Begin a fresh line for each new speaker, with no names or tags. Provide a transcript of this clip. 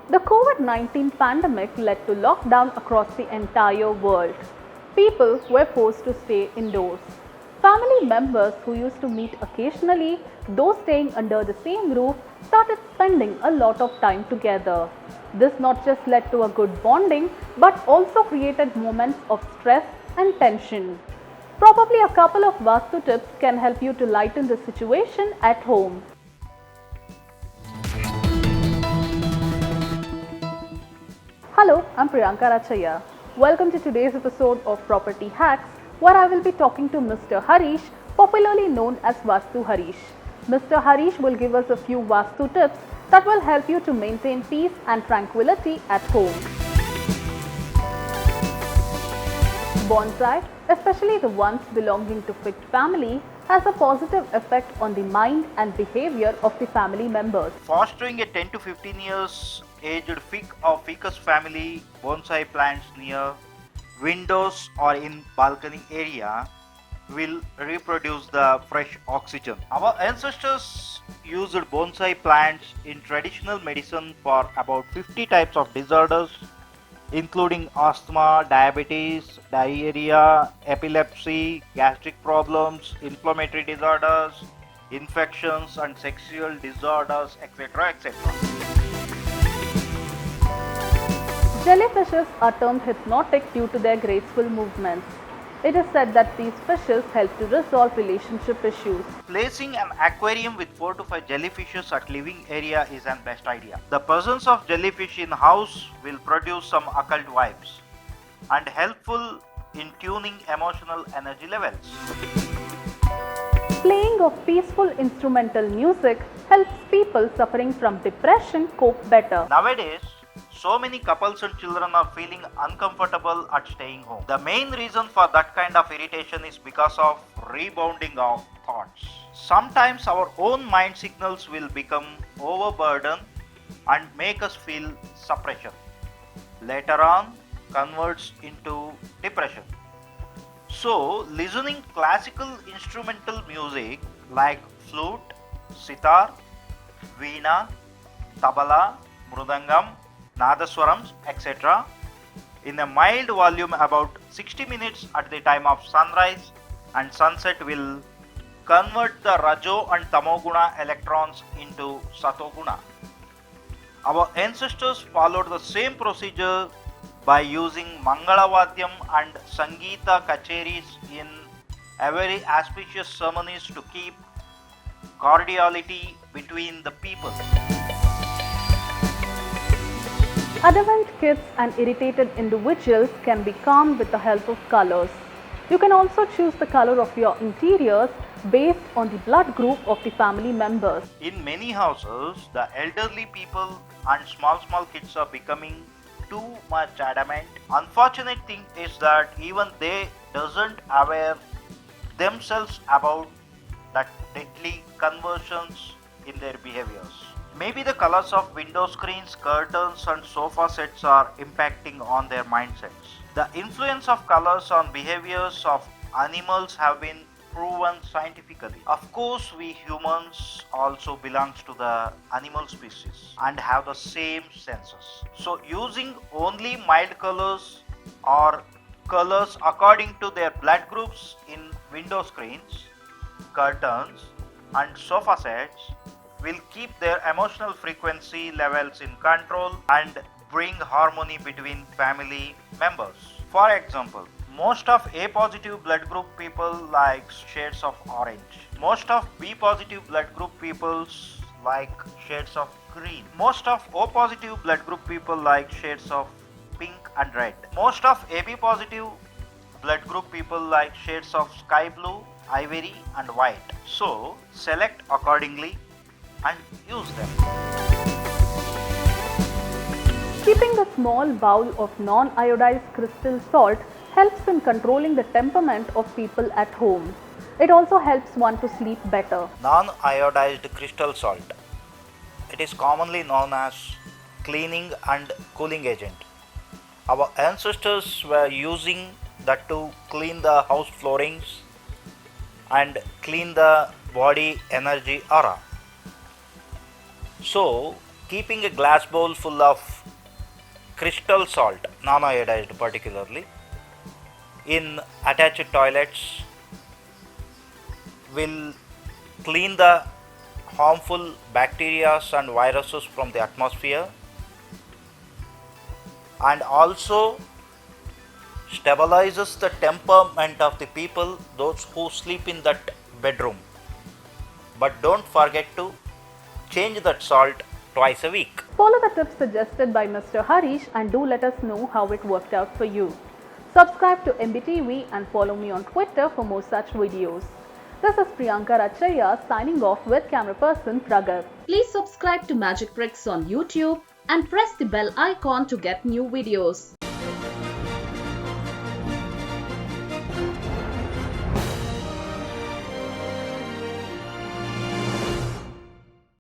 The COVID-19 pandemic led to lockdown across the entire world. People were forced to stay indoors. Family members who used to meet occasionally, those staying under the same roof, started spending a lot of time together. This not just led to a good bonding but also created moments of stress and tension. Probably a couple of Vastu tips can help you to lighten the situation at home. Hello, I'm Priyanka Rachaya. Welcome to today's episode of Property Hacks, where I will be talking to Mr. Harish, popularly known as Vastu Harish. Mr. Harish will give us a few Vastu tips that will help you to maintain peace and tranquility at home. Bonsai, especially the ones belonging to fixed family, has a positive effect on the mind and behavior of the family members.
Fostering a 10 to 15 years aged fig or ficus family bonsai plants near windows or in balcony area will reproduce the fresh oxygen. Our ancestors used bonsai plants in traditional medicine for about 50 types of disorders including asthma, diabetes, diarrhea, epilepsy, gastric problems, inflammatory disorders, infections and sexual disorders, etc. etc.
Jellyfishes are termed hypnotic due to their graceful movements. It is said that these fishes help to resolve relationship issues.
Placing an aquarium with 4 to 5 jellyfishes at living area is an best idea. The presence of jellyfish in house will produce some occult vibes and helpful in tuning emotional energy levels.
Playing of peaceful instrumental music helps people suffering from depression cope better.
Nowadays, so many couples and children are feeling uncomfortable at staying home. The main reason for that kind of irritation is because of rebounding of thoughts. Sometimes our own mind signals will become overburdened and make us feel suppression. Later on, converts into depression. So, listening classical instrumental music like flute, sitar, veena, tabla, mridangam, nadaswarams, etc. in a mild volume about 60 minutes at the time of sunrise and sunset will convert the Rajo and Tamoguna electrons into Satoguna. Our ancestors followed the same procedure by using Mangalavadyam and Sangeeta kacheris in very auspicious ceremonies to keep cordiality between the people.
Adamant kids and irritated individuals can be calmed with the help of colors. You can also choose the color of your interiors based on the blood group of the family members.
In many houses, the elderly people and small kids are becoming too much adamant. Unfortunate thing is that even they doesn't aware themselves about that deadly conversions in their behaviors. Maybe the colors of window screens, curtains and sofa sets are impacting on their mindsets. The influence of colors on behaviors of animals have been proven scientifically. Of course, we humans also belongs to the animal species and have the same senses. So using only mild colors or colors according to their blood groups in window screens, curtains and sofa sets will keep their emotional frequency levels in control and bring harmony between family members. For example, most of A positive blood group people like shades of orange. Most of B positive blood group people like shades of green. Most of O positive blood group people like shades of pink and red. Most of AB positive blood group people like shades of sky blue, ivory and white. So select accordingly and use them.
Keeping a small bowl of non-iodized crystal salt helps in controlling the temperament of people at home. It also helps one to sleep better.
Non-iodized crystal salt. It is commonly known as cleaning and cooling agent. Our ancestors were using that to clean the house floorings and clean the body energy aura. So keeping a glass bowl full of crystal salt, non-iodized particularly, in attached toilets will clean the harmful bacteria and viruses from the atmosphere, and also stabilizes the temperament of the people, those who sleep in that bedroom. But don't forget to change that salt twice a week.
Follow the tips suggested by Mr. Harish and do let us know how it worked out for you. Subscribe to MBTV and follow me on Twitter for more such videos. This is Priyanka Rachaya signing off with camera person Pragat. Please subscribe to Magic Bricks on YouTube and press the bell icon to get new videos.